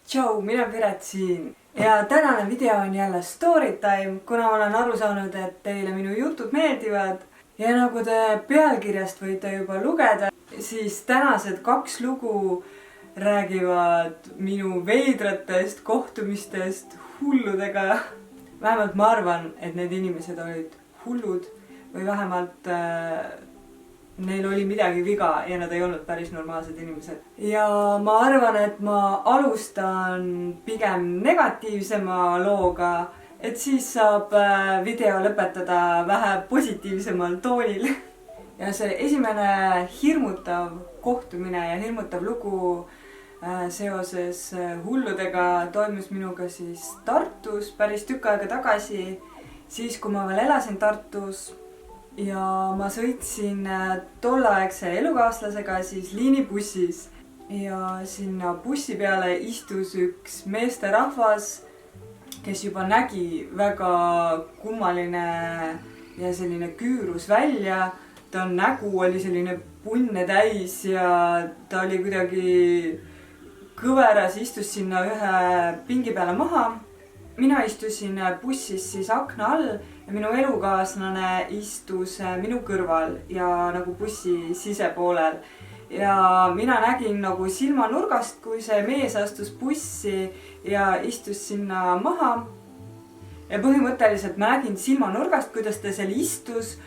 Tšau, mina Piret siin ja tänane video on jälle storytime, kuna ma olen aru saanud, et teile minu jutud meeldivad ja nagu te pealkirjast võite juba lugeda, siis tänased 2 lugu räägivad minu veidratest kohtumistest hulludega. Vähemalt ma arvan, et need inimesed olid hullud või vähemalt neil oli midagi viga ja nad ei olnud päris normaalsed inimesed. Ja ma arvan, et ma alustan pigem negatiivsema looga, et siis saab video lõpetada vähe positiivsemal toonil. Ja see esimene hirmutav kohtumine ja hirmutav lugu seoses hulludega toimus minuga siis Tartus päris tükk aega tagasi, siis kui ma veel elasin Tartus. Ja ma sõitsin tolleaegse elukaaslasega siis liinibussis ja sinna bussi peale istus üks meesterahvas, kes juba nägi väga kummaline ja selline küürus välja. Ta nägu oli selline punne täis ja ta oli kuidagi kõveras, istus sinna ühe pingi peale maha. Mina istusin bussis siis akna all ja minu elukaaslane istus minu kõrval ja nagu bussi sisepoolel. Ja mina nägin nagu silmanurgast, kui see mees astus bussi ja istus sinna maha. Ja põhimõtteliselt ma nägin silmanurgast, kuidas ta seal istus,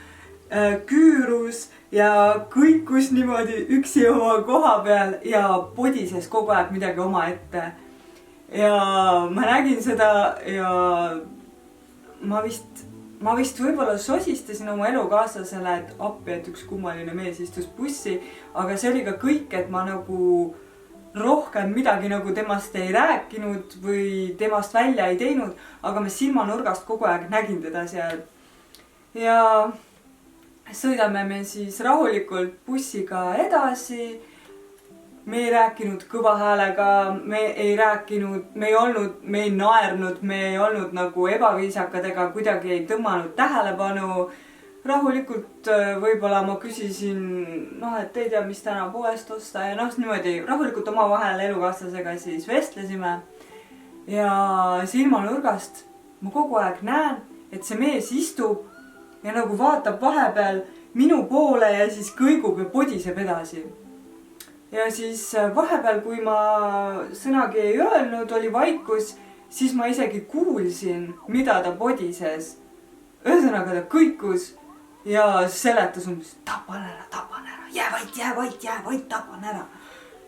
küürus ja kõikus niimoodi üksi oma koha peal ja podises kogu aeg midagi oma ette. Ja ma nägin seda ja ma vist võib-olla sosistasin oma elukaaslasele, et appi, et üks kummaline mees istus bussi, aga see oli ka kõik, et ma nagu rohkem midagi nagu temast ei rääkinud või temast välja ei teinud, aga ma silmanurgast kogu aeg nägin teda seal. Ja sõidame me siis rahulikult bussiga edasi. Me ei rääkinud kõva häälega, me ei naernud, me ei olnud nagu ebaviisakad ega kuidagi ei tõmmanud tähelepanu. Rahulikult võib-olla ma küsisin, et ei tea, mis täna poest osta ja niimoodi rahulikult oma vahel elukaaslasega siis vestlesime. Ja silmanurgast ma kogu aeg näen, et see mees istub ja nagu vaatab vahepeal minu poole ja siis kõigub ja podiseb edasi. Ja siis vahepeal, kui ma sõnagi ei öelnud, oli vaikus, siis ma isegi kuulsin, mida ta podises. Ühesõnaga ta kõikus ja seletas umbes, tapan ära, jää vait, tapan ära.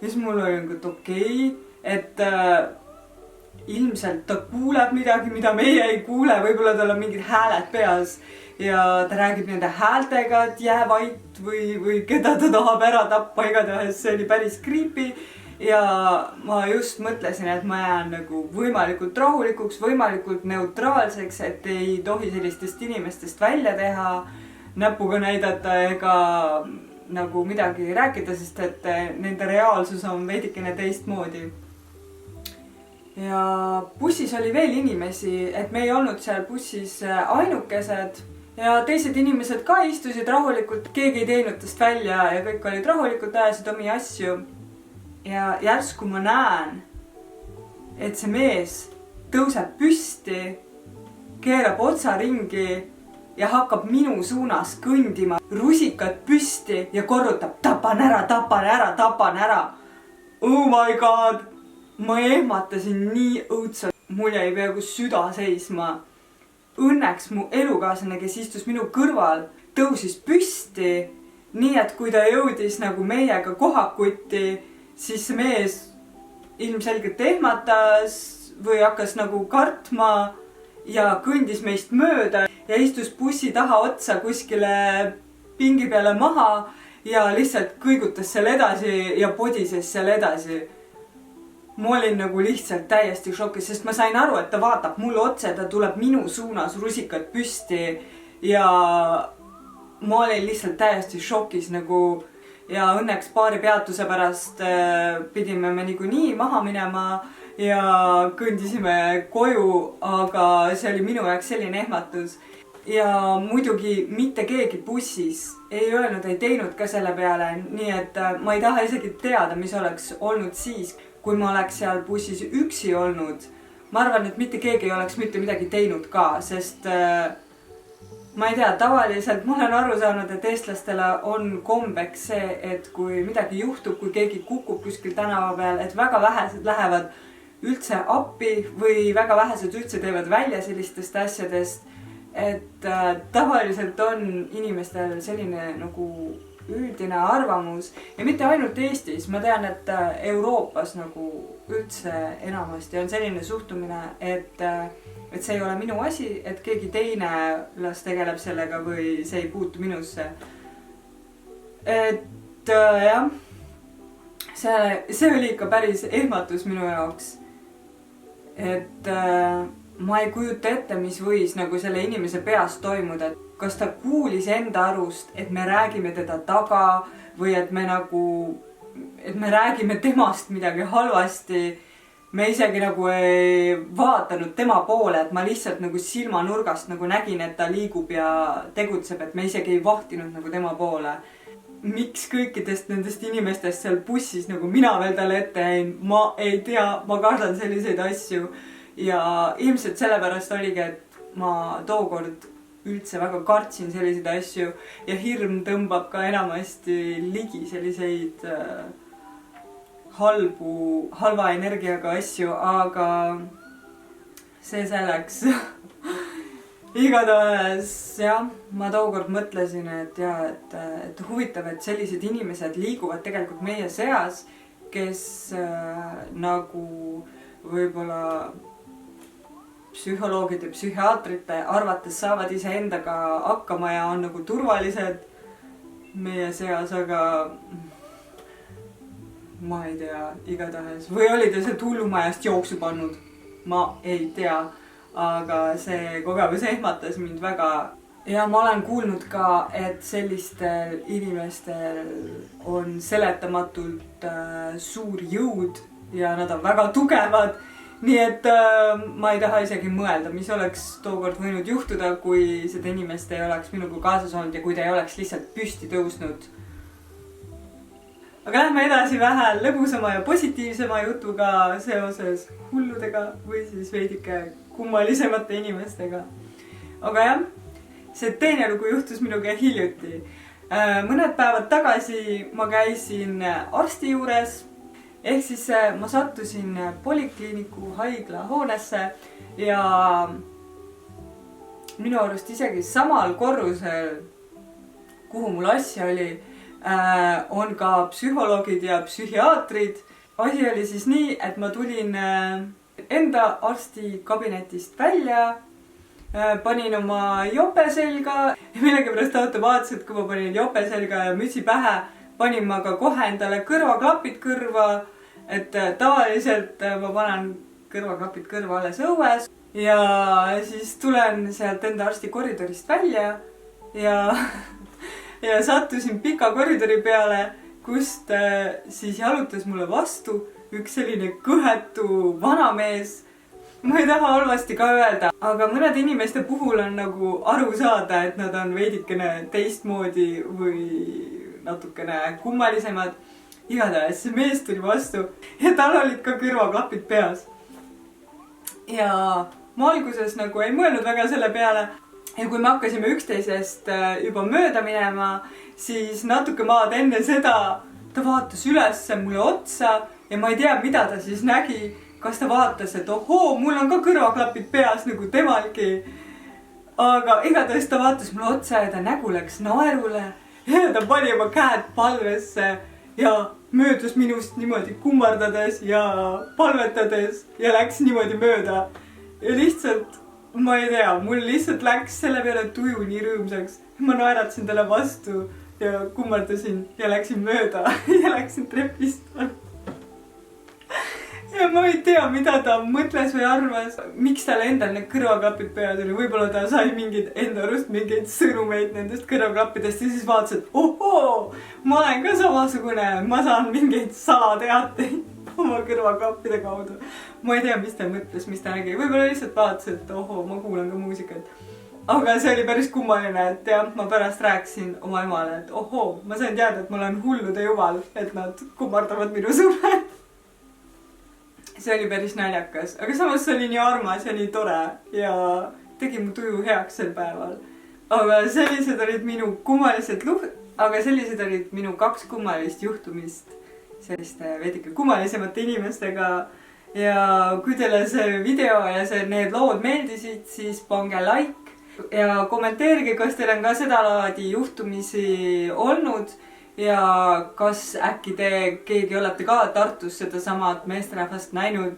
Ja siis mul oli nagu, et okei, et ilmselt ta kuuleb midagi, mida meie ei kuule, võib-olla tal on mingid hääled peas. Ja ta räägib nende häältega, et jää vait või keda ta tahab ära tappa, igatahes see oli päris creepy. Ja ma just mõtlesin, et ma jään nagu võimalikult rahulikuks, võimalikult neutraalseks, et ei tohi sellistest inimestest välja teha, näpuga näidata ega nagu midagi rääkida, sest et nende reaalsus on veidikene teistmoodi. Ja bussis oli veel inimesi, et me ei olnud seal bussis ainukesed. Ja teised inimesed ka istusid rahulikult, keegi ei teinud tast välja ja kõik olid rahulikult, ajasid omi asju. Ja järsku ma näen, et see mees tõuseb püsti, keerab otsa ringi ja hakkab minu suunas kõndima, rusikad püsti ja korrutab tapan ära. Oh my god! Ma ehmatasin nii õudselt, mul jäi peaaegu süda seisma. Õnneks mu elukaaslane, kes istus minu kõrval, tõusis püsti, nii et kui ta jõudis nagu meiega kohakutti, siis see mees ilmselgelt ehmatas või hakkas nagu kartma ja kõndis meist mööda ja istus bussi taha otsa kuskile pingi peale maha ja lihtsalt kõigutas seal edasi ja podises seal edasi. Ma olin nagu lihtsalt täiesti šokis, sest ma sain aru, et ta vaatab mulle otse, ta tuleb minu suunas rusikad püsti ja ma olin lihtsalt täiesti šokis nagu ja õnneks paari peatuse pärast pidime me niikuinii maha minema ja kõndisime koju, aga see oli minu jaoks selline ehmatus. Ja muidugi mitte keegi bussis ei öelnud, ei teinud ka selle peale, nii et ma ei taha isegi teada, mis oleks olnud siis, kui ma oleks seal bussis üksi olnud, ma arvan, et mitte keegi ei oleks mitte midagi teinud ka, sest ma ei tea, tavaliselt ma olen aru saanud, et eestlastele on kombeks see, et kui midagi juhtub, kui keegi kukub kuskil tänava peal, et väga vähesed lähevad üldse appi või väga vähesed üldse teevad välja sellistest asjadest. Et tavaliselt on inimestel selline nagu üldine arvamus ja mitte ainult Eestis, ma tean, et Euroopas nagu üldse enamasti on selline suhtumine, et see ei ole minu asi, et keegi teine las tegeleb sellega või see ei puutu minusse. Et jah, see oli ikka päris ehmatus minu jaoks. Et ma ei kujuta ette, mis võis nagu selle inimese peas toimuda, et kas ta kuulis enda arust, et me räägime teda taga või et me räägime temast midagi halvasti. Me isegi nagu ei vaatanud tema poole, et ma lihtsalt nagu silmanurgast nagu nägin, et ta liigub ja tegutseb, et me isegi ei vahtinud nagu tema poole. Miks kõikidest nendest inimestest seal bussis nagu mina veel talle ette jäin, ma ei tea, ma kardan selliseid asju. Ja ilmselt sellepärast oligi, et ma tookord üldse väga kartsin selliseid asju ja hirm tõmbab ka enamasti ligi selliseid halva energiaga asju, aga see selleks. Igatahes jah, ma tookord mõtlesin, et huvitav, et sellised inimesed liiguvad tegelikult meie seas, kes nagu võib-olla psühholoogide, psühhiaatrite arvates saavad iseendaga hakkama ja on nagu turvalised meie seas, aga ma ei tea, igatahes. Või oli ta sealt hullumajast jooksu pannud? Ma ei tea, aga see kogemus ehmatas mind väga. Ja ma olen kuulnud ka, et sellistel inimestel on seletamatult suur jõud ja nad on väga tugevad. Nii et ma ei taha isegi mõelda, mis oleks tookord võinud juhtuda, kui seda inimest ei oleks minuga kaasas olnud ja kui ta ei oleks lihtsalt püsti tõusnud. Aga lähme edasi vähe lõbusama ja positiivsema jutuga seoses hulludega või siis veidike kummalisemate inimestega. Aga jah, see teine lugu juhtus minuga hiljuti. Mõned päevad tagasi ma käisin arsti juures. Ehk siis ma sattusin polikliiniku haigla hoonesse ja minu arust isegi samal korrusel, kuhu mul asja oli, on ka psühholoogid ja psühhiaatrid. Asi oli siis nii, et ma tulin enda arsti kabinetist välja, panin oma jope selga ja millegipärast automaatselt, kui ma panin jope selga ja mütsi pähe, panin ma ka kohe endale kõrvaklapid kõrva, et tavaliselt ma panen kõrvaklapid kõrva alles õues ja siis tulen sealt enda arsti koridorist välja ja sattusin pika koridori peale, kust siis jalutas mulle vastu üks selline kõhetu vanamees. Ma ei taha halvasti ka öelda, aga mõned inimeste puhul on nagu aru saada, et nad on veidikene teistmoodi või natukene kummalisemad. Igatahes see mees tuli vastu ja tal olid ka kõrvaklapid peas. Ja ma alguses nagu ei mõelnud väga selle peale. Ja kui me hakkasime üksteisest juba mööda minema, siis natuke maad enne seda ta vaatas üles mulle otsa ja ma ei tea, mida ta siis nägi. Kas ta vaatas, et ohoo, mul on ka kõrvaklapid peas nagu temalgi. Aga igatahes ta vaatas mulle otsa ja ta nägu läks naerule. Ja ta pani oma käed palvesse ja möödus minust niimoodi kummardades ja palvetades ja läks niimoodi mööda. Ja lihtsalt, ma ei tea, mul lihtsalt läks selle peale tuju nii rõõmsaks. Ma naeratasin talle vastu ja kummardasin ja läksin mööda ja läksin trepist. Ja ma ei tea, mida ta mõtles või arvas, miks tal endal need kõrvaklapid peas oli. Võib-olla ta sai enda arust mingeid sõnumeid nendest kõrvaklappidest ja siis vaatas, et ohoo, ma olen ka samasugune, ma saan mingeid salateateid oma kõrvaklappide kaudu. Ma ei tea, mis ta mõtles, mis ta nägi. Võib-olla lihtsalt vaatas, et ohoo, ma kuulan ka muusikat. Aga see oli päris kummaline, et jah, ma pärast rääkisin oma emale, et ohoo, ma sain teada, et ma olen hullude jumal, et nad kummardavad minu suve. see oli päris naljakas, aga samas see oli nii armas ja nii tore ja tegi mu tuju heaks sel päeval. Aga sellised olid minu kaks kummalist juhtumist selliste veidike kummalisemate inimestega. Ja kui teile see video ja need lood meeldisid, siis pange like ja kommenteerige, kas teil on ka seda laadi juhtumisi olnud ja kas äkki te keegi olete ka Tartus seda samat meesterahvast näinud.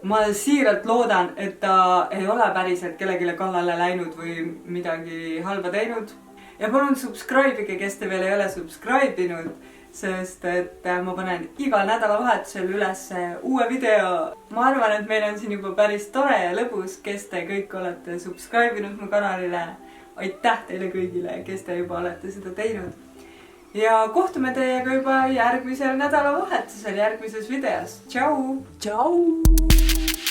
Ma siiralt loodan, et ta ei ole päriselt kellelegi kallale läinud või midagi halba teinud. Ja palun subscribe'ige, kes te veel ei ole subscribe'inud, sest et ma panen igal nädalavahetusel üles uue video. Ma arvan, et meil on siin juba päris tore ja lõbus, kes te kõik olete subscribe'inud mu kanalile. Aitäh teile kõigile, kes te juba olete seda teinud. Ja kohtume teiega juba järgmisel nädalavahetusel, järgmises videos. Tšau! Tšau!